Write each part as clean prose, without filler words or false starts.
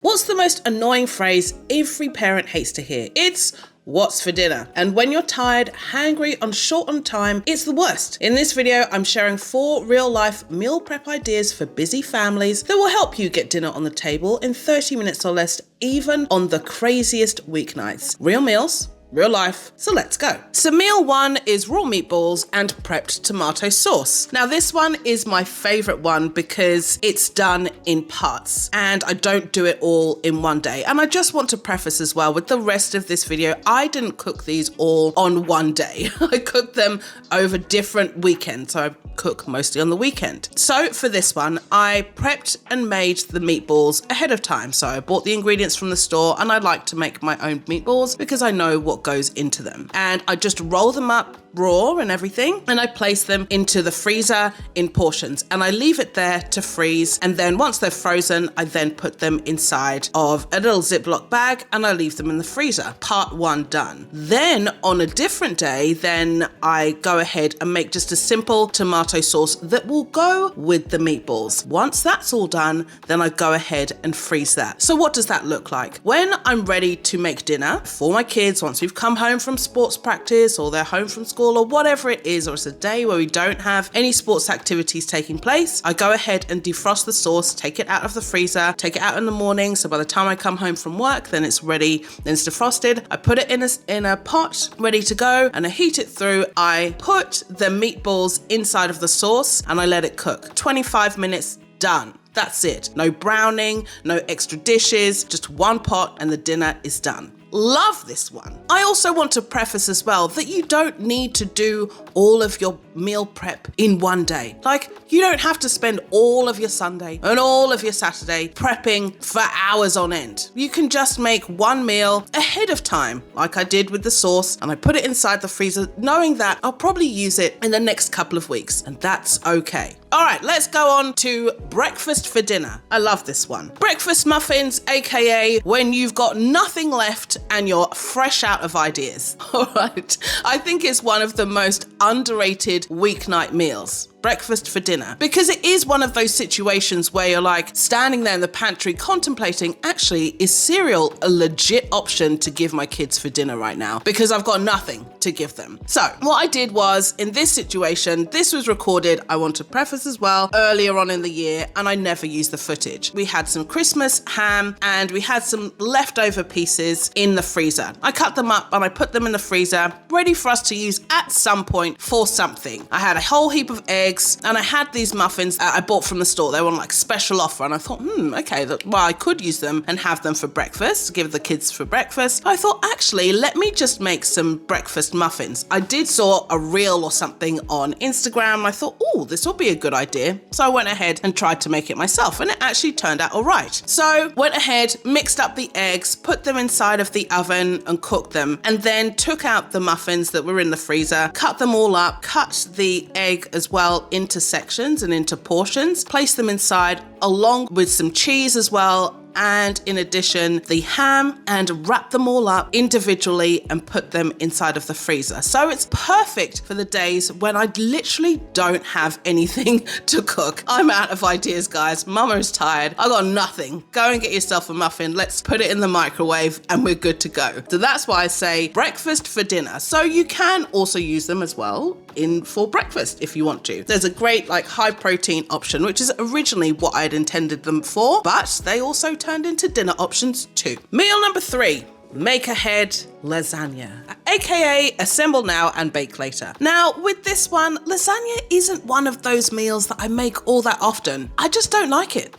What's the most annoying phrase every parent hates to hear? It's what's for dinner? And when you're tired, hangry, and short on time, it's the worst. In this video, I'm sharing 4 real-life meal prep ideas for busy families that will help you get dinner on the table in 30 minutes or less, even on the craziest weeknights. Real meals, real life, so let's go. So meal 1 is raw meatballs and prepped tomato sauce. Now this one is my favorite one because it's done in parts and I don't do it all in one day. And I just want to preface as well with the rest of this video, I didn't cook these all on one day. I cooked them over different weekends. So I cook mostly on the weekend. So for this one, I prepped and made the meatballs ahead of time. So I bought the ingredients from the store and I like to make my own meatballs because I know what goes into them. And I just roll them up raw and everything, and I place them into the freezer in portions and I leave it there to freeze. And then once they're frozen, I then put them inside of a little Ziploc bag and I leave them in the freezer. Part 1 done. Then on a different day, then I go ahead and make just a simple tomato sauce that will go with the meatballs. Once that's all done, then I go ahead and freeze that. So what does that look like? When I'm ready to make dinner for my kids, once we've come home from sports practice or they're home from school or whatever it is, or it's a day where we don't have any sports activities taking place, I go ahead and defrost the sauce, take it out of the freezer, take it out in the morning. So by the time I come home from work, then it's ready, then it's defrosted. I put it in a pot ready to go and I heat it through. I put the meatballs inside of the sauce and I let it cook. 25 minutes, done. That's it. No browning, no extra dishes, just one pot and the dinner is done. Love this one. I also want to preface as well that you don't need to do all of your meal prep in one day. Like, you don't have to spend all of your Sunday and all of your Saturday prepping for hours on end. You can just make one meal ahead of time, like I did with the sauce, and I put it inside the freezer, knowing that I'll probably use it in the next couple of weeks, and that's okay. All right, let's go on to breakfast for dinner. I love this one. Breakfast muffins, AKA when you've got nothing left and you're fresh out of ideas. All right, I think it's one of the most underrated weeknight meals. Breakfast for dinner, because it is one of those situations where you're like standing there in the pantry contemplating, actually, is cereal a legit option to give my kids for dinner right now? Because I've got nothing to give them. So what I did was, in this situation, this was recorded, I want to preface as well, earlier on in the year, and I never used the footage. We had some Christmas ham and we had some leftover pieces in the freezer. I cut them up and I put them in the freezer, ready for us to use at some point for something. I had a whole heap of eggs and I had these muffins I bought from the store. They were on like special offer and I thought, okay, well, I could use them and have them for breakfast, give the kids for breakfast. I thought, actually, let me just make some breakfast muffins. I did saw a reel or something on Instagram and I thought, oh, this will be a good idea. So I went ahead and tried to make it myself and it actually turned out all right. So went ahead, mixed up the eggs, put them inside of the oven and cooked them, and then took out the muffins that were in the freezer, cut them all up, cut the egg as well into sections and into portions, place them inside along with some cheese as well, and in addition the ham, and wrap them all up individually and put them inside of the freezer. So it's perfect for the days when I literally don't have anything to cook. I'm out of ideas, guys. Mama is tired. I got nothing. Go and get yourself a muffin. Let's put it in the microwave and we're good to go. So that's why I say breakfast for dinner. So you can also use them as well for breakfast if you want to. There's a great like high protein option, which is originally what I had intended them for, but they also turned into dinner options too. Meal number 3. Make ahead lasagna, aka assemble now and bake later. Now with this one, lasagna isn't one of those meals that I make all that often. I just don't like it.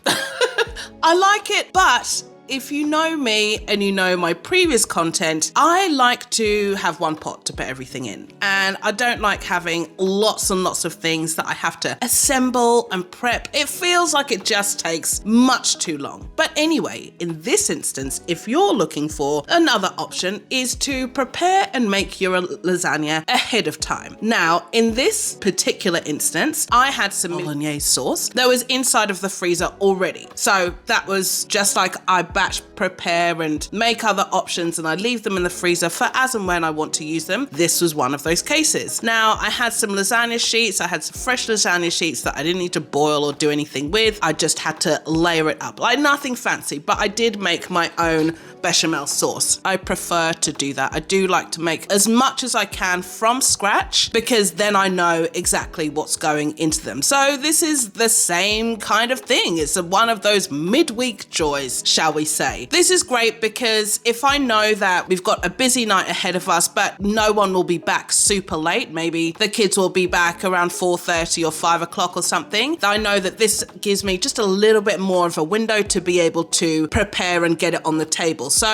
I like it, but if you know me and you know my previous content, I like to have one pot to put everything in. And I don't like having lots and lots of things that I have to assemble and prep. It feels like it just takes much too long. But anyway, in this instance, if you're looking for another option, is to prepare and make your lasagna ahead of time. Now, in this particular instance, I had some bolognese sauce that was inside of the freezer already. So that was just like I batch prepare and make other options, and I leave them in the freezer for as and when I want to use them. This was one of those cases. Now, I had some lasagna sheets. I had some fresh lasagna sheets that I didn't need to boil or do anything with. I just had to layer it up. Like, nothing fancy, but I did make my own bechamel sauce. I prefer to do that. I do like to make as much as I can from scratch, because then I know exactly what's going into them. So this is the same kind of thing. It's one of those midweek joys, shall we say. This is great because if I know that we've got a busy night ahead of us, but no one will be back super late, maybe the kids will be back around 4:30 or 5 o'clock or something, I know that this gives me just a little bit more of a window to be able to prepare and get it on the table. So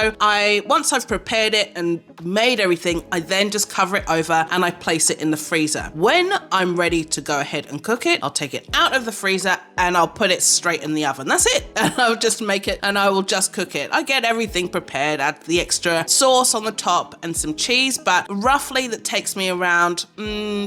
once I've prepared it and made everything, I then just cover it over and I place it in the freezer. When I'm ready to go ahead and cook it, I'll take it out of the freezer and I'll put it straight in the oven. That's it. And I'll just make it and I will just cook it. I get everything prepared, add the extra sauce on the top and some cheese, but roughly that takes me around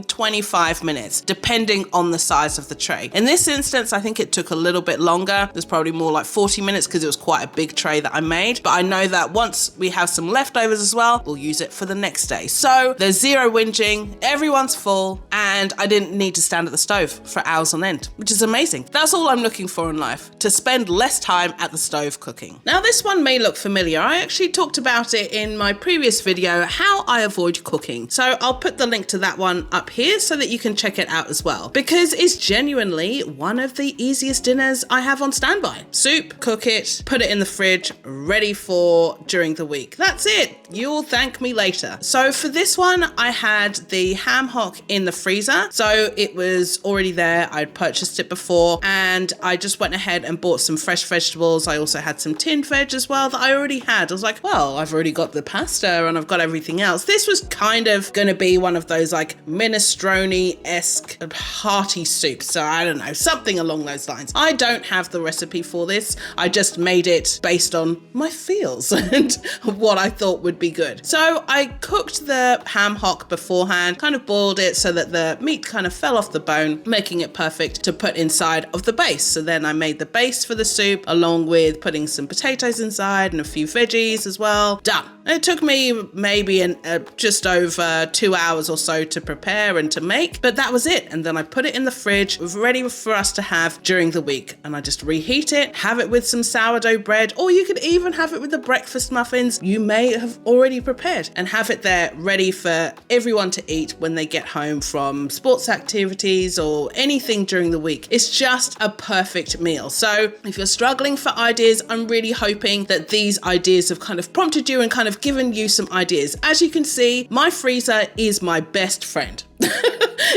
25 minutes, depending on the size of the tray. In this instance, I think it took a little bit longer. It was probably more like 40 minutes because it was quite a big tray that I made. But I know that once we have some leftovers as well, we'll use it for the next day. So there's zero whinging, everyone's full, and I didn't need to stand at the stove for hours on end, which is amazing. That's all I'm looking for in life, to spend less time at the stove cooking. Now, this one may look familiar. I actually talked about it in my previous video, how I avoid cooking. So I'll put the link to that one up here so that you can check it out as well, because it's genuinely one of the easiest dinners I have on standby. Soup, cook it, put it in the fridge, ready for during the week. That's it. You'll thank me later. So for this one, I had the ham hock in the freezer. So it was already there. I'd purchased it before and I just went ahead and bought some fresh vegetables. I also had some tinned veg as well that I already had. I was like, well, I've already got the pasta and I've got everything else. This was kind of going to be one of those like minestrone-esque hearty soups. So I don't know, something along those lines. I don't have the recipe for this. I just made it based on my feels and what I thought would be good. So I cooked the ham hock beforehand, kind of boiled it so that the meat kind of fell off the bone, making it perfect to put inside of the base. So then I made the base for the soup along with putting some potatoes inside and a few veggies as well. Done. It took me maybe just over 2 hours or so to prepare and to make, but that was it. And then I put it in the fridge, ready for us to have during the week. And I just reheat it, have it with some sourdough bread, or you could even have it with the breakfast muffins you may have already prepared, and have it there ready for everyone to eat when they get home from sports activities or anything during the week. It's just a perfect meal. So if you're struggling for ideas, I'm really hoping that these ideas have kind of prompted you and kind of given you some ideas. As you can see, my freezer is my best friend.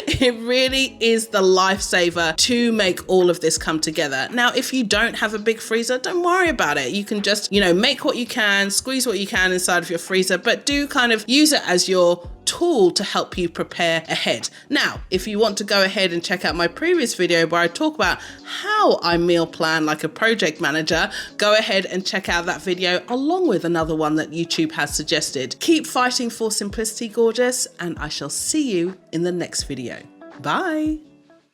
It really is the lifesaver to make all of this come together. Now, if you don't have a big freezer, don't worry about it. You can just, make what you can, squeeze what you can inside of your freezer, but do kind of use it as your tool to help you prepare ahead. Now, if you want to go ahead and check out my previous video where I talk about how I meal plan like a project manager, go ahead and check out that video along with another one that YouTube has suggested. Keep fighting for simplicity, gorgeous, and I shall see you in the next video. Bye.